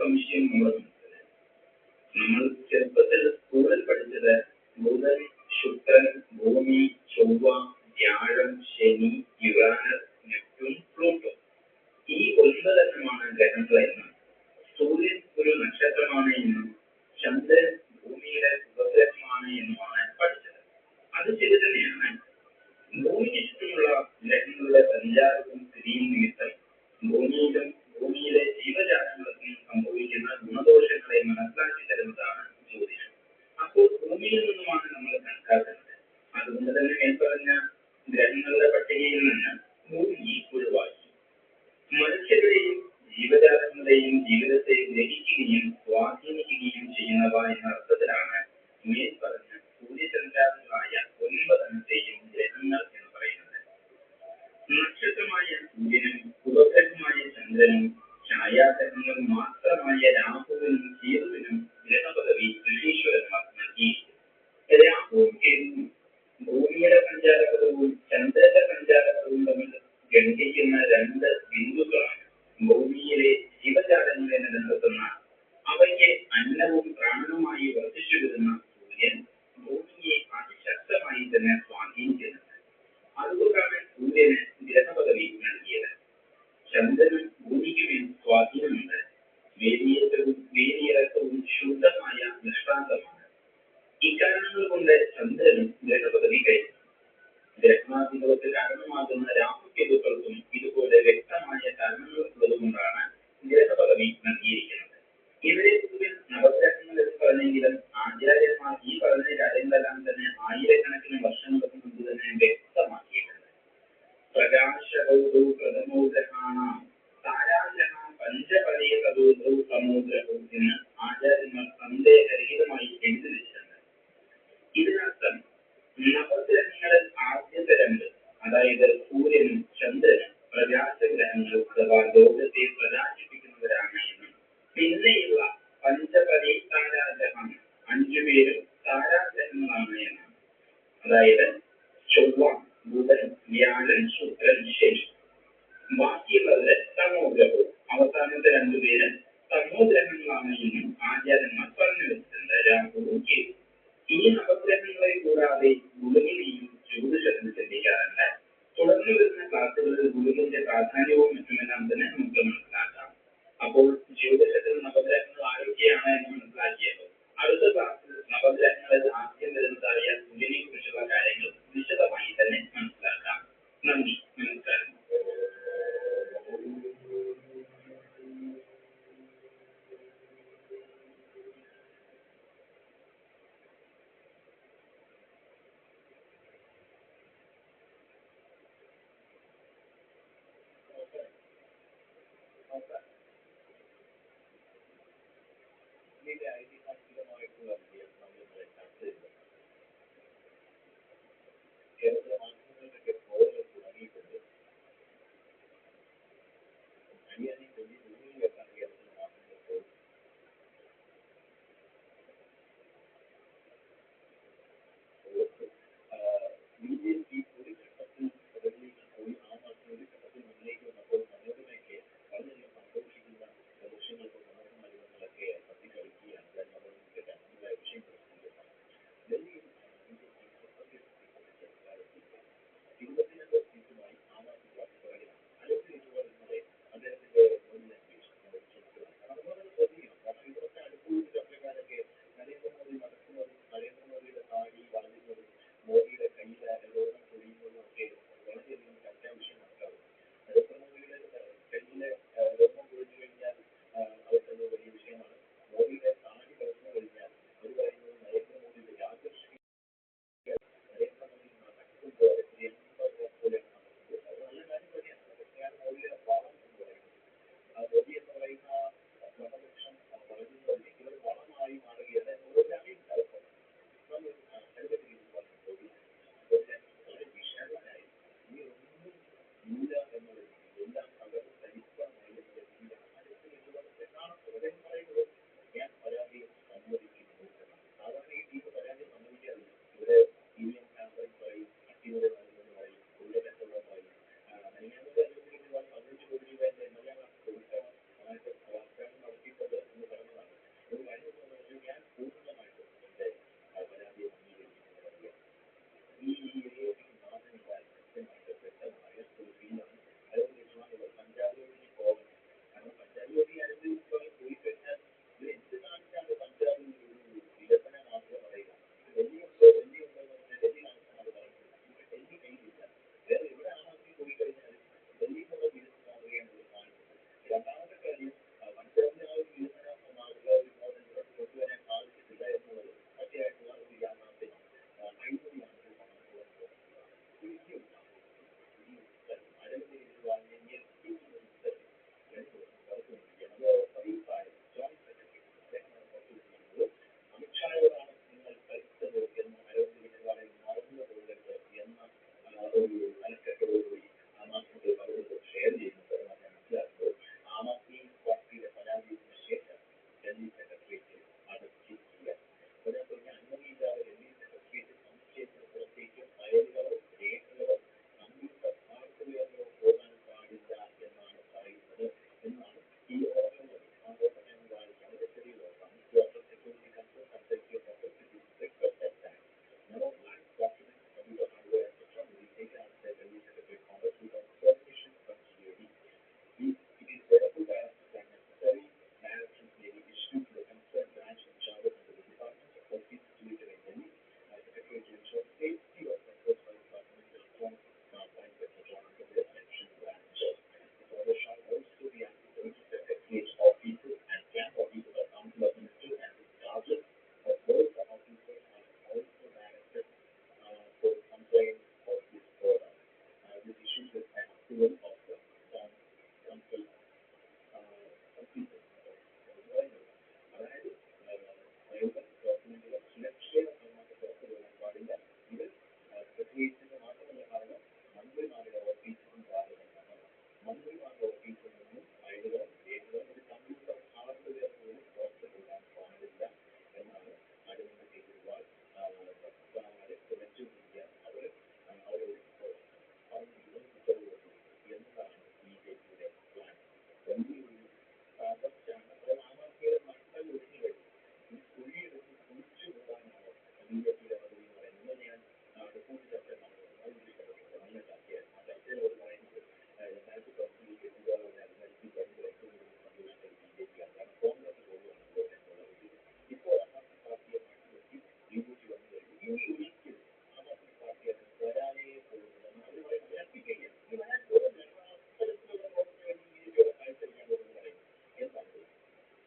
സംശയം നമ്മുടെ മനസ്സിൽ. നമ്മൾ ചെറുപ്പത്തിൽ സ്കൂളിൽ പഠിച്ചത് ബുധൻ, ശുക്രൻ, ഭൂമി, ചൊവ്വ, വ്യാഴം, ശനി, യുറാനസ്, നെപ്റ്റ്യൂൺ, പ്ലൂട്ടോ ഈ 9 എണ്ണമാണ് ഗ്രഹങ്ങളെന്നും സൂര്യൻ ഒരു നക്ഷത്രമാണ് എന്നും ചന്ദ്രൻ ഭൂമിയുടെ ഉപഗ്രഹമാണ് എന്നുമാണ് പഠിച്ചത്. അത് ശരി തന്നെയാണ്. ഭൂമിക്ക് ചുറ്റുമുള്ള ഗ്രഹങ്ങളുടെ സഞ്ചാരവും സ്ഥിതിയും നിമിത്തം ഭൂമിയിലും ഭൂമിയിലെ ജീവജാലങ്ങൾക്കും സംഭവിക്കുന്ന ഗുണദോഷങ്ങളെ മനസ്സിലാക്കി തരുന്നതാണ് ജ്യോതിഷം. അപ്പോൾ ഭൂമിയിൽ നിന്നുമാണ് നമ്മൾ കണക്കാക്കുന്നത്. അതുകൊണ്ട് തന്നെ മേൽപ്പറഞ്ഞ ഗ്രഹങ്ങളുടെ പട്ടികയിൽ നിന്ന് ഭൂമി ഒഴിവാക്കി. മനുഷ്യരുടെയും ജീവജാലങ്ങളുടെയും ജീവിതത്തെ ഗ്രഹിക്കുകയും സ്വാധീനിക്കുകയും ചെയ്യുന്നവ എന്ന അർത്ഥത്തിലാണ് മേൽപ്പറഞ്ഞ സൂര്യചന്ദ്രാദികളായ 9 എണ്ണത്തെയും ഗ്രഹങ്ങൾ എന്ന് പറയുന്നത്. നക്ഷത്രമായ സൂര്യനും ഉപഗ്രഹമായ ചന്ദ്രനും ഛായാഗ്രഹങ്ങൾ മാത്രമായ രാഹുവിനും കേതുവിനും ഗ്രഹപദവി ഋഷീശ്വരന്മാർ നൽകിയിരിക്കുന്നു. രാഹുവും കേതുവും ഭൂമിയുടെ സഞ്ചാരപഥവും ചന്ദ്രന്റെ സഞ്ചാരപഥവും തമ്മിൽ ഘടിപ്പിക്കുന്ന 2 ബിന്ദുക്കളാണ്. ഭൂമിയിലെ ജീവജാലങ്ങളെ നിലനിർത്തുന്ന അവയ്ക്ക് അന്നവും പ്രാണനുമായി വർദ്ധിച്ചു വരുന്ന സൂര്യൻ ഭൂമിയെ അതിശക്തമായി തന്നെ സ്വാധീനിക്കുന്നുണ്ട്. അതുകൊണ്ടാണ് സൂര്യന് ഗ്രഹപദവി നൽകിയത്. ചന്ദ്രനും ഭൂമിക്ക് മേൽ സ്വാധീനമുണ്ട്. വേലിയേറ്റവും വേലിയിറക്കവും ശുദ്ധമായ ദൃഷ്ടാന്തമാണ്. ഇക്കാരണങ്ങൾ കൊണ്ട് ചന്ദ്രനും ഗ്രഹപദവി കൈവന്നു. ഗ്രഹണാധിപത്യത്തിന് കാരണമാകുന്ന രാഹുകേതുക്കൾക്കും ഇതുപോലെ വ്യക്തമായ കാരണങ്ങളുള്ളതുകൊണ്ടാണ് ഗ്രഹപദവി നൽകിയിരിക്കുന്നത്. ഇവരെ പൊതുവിൽ നവഗ്രഹങ്ങൾ എന്ന് പറഞ്ഞെങ്കിലും ആചാര്യന്മാർ ഈ പറഞ്ഞ കാര്യങ്ങളെല്ലാം തന്നെ ആയിരക്കണക്കിന് വർഷങ്ങൾക്ക് മുമ്പ് തന്നെ വ്യക്തമാക്കിയിട്ടുണ്ട്. പ്രകാശകൗതൗ പ്രഥമോ ഗ്രഹാണാം താരാഗ്രഹാം പഞ്ചപരീകൗതൗ തമോഗ്രഹൗ എന്ന് ആചാര്യന്മാർ സന്ദേഹരഹിതമായി എഴുതി വെച്ചിട്ടുണ്ട്. ഇതിനർത്ഥം നവഗ്രഹങ്ങളിൽ ആദ്യത്തെ 2, അതായത് സൂര്യനും ചന്ദ്രനും പ്രകാശഗ്രഹങ്ങൾ അഥവാ ലോകത്തെ പ്രകാശിപ്പിക്കുന്നവരാണ് എന്നും പിന്നെയുള്ള പഞ്ചപരീ താരാഗ്രഹം 5 പേരും താരാഗ്രഹങ്ങളാണ് എന്നാണ്. അതായത് ചൊവ്വ, ബുധൻ, വ്യാഴൻ, ശുക്രൻ, ശനി. ബാക്കിയുള്ളവര് തമോഗ്രഹവും അവസാനത്തെ 2 പേര് തമോഗ്രഹങ്ങളാണ് എന്നും ആചാര്യന്മാർ പറഞ്ഞു വെച്ചിട്ടുണ്ട്. രാഹുവും കേതു. ഈ നവഗ്രഹങ്ങളെ കൂടാതെ ഗുരുവിനെയും ജ്യോതിഷത്തിൽ ചിന്തിക്കാറില്ല. തുടർന്ന് വരുന്ന ക്ലാസുകളിൽ ഗുരുവിന്റെ പ്രാധാന്യവും മറ്റുമെല്ലാം തന്നെ നമുക്ക് മനസ്സിലാക്കാം. അപ്പോൾ ജ്യോതിഷത്തിൽ നവഗ്രഹങ്ങൾ ആരൊക്കെയാണ് എന്ന് മനസ്സിലാക്കിയപ്പോൾ അടുത്ത ക്ലാസ്സിൽ നവഗ്രഹങ്ങളിൽ ആദ്യം വരുന്നതായ സൂര്യനെ കുറിച്ചുള്ള കാര്യങ്ങൾ വിശദമായി തന്നെ മനസ്സിലാക്കാം. നന്ദി, നമസ്കാരം. ഇതിന്റെ ഐതിഹാസികമായിട്ടുള്ള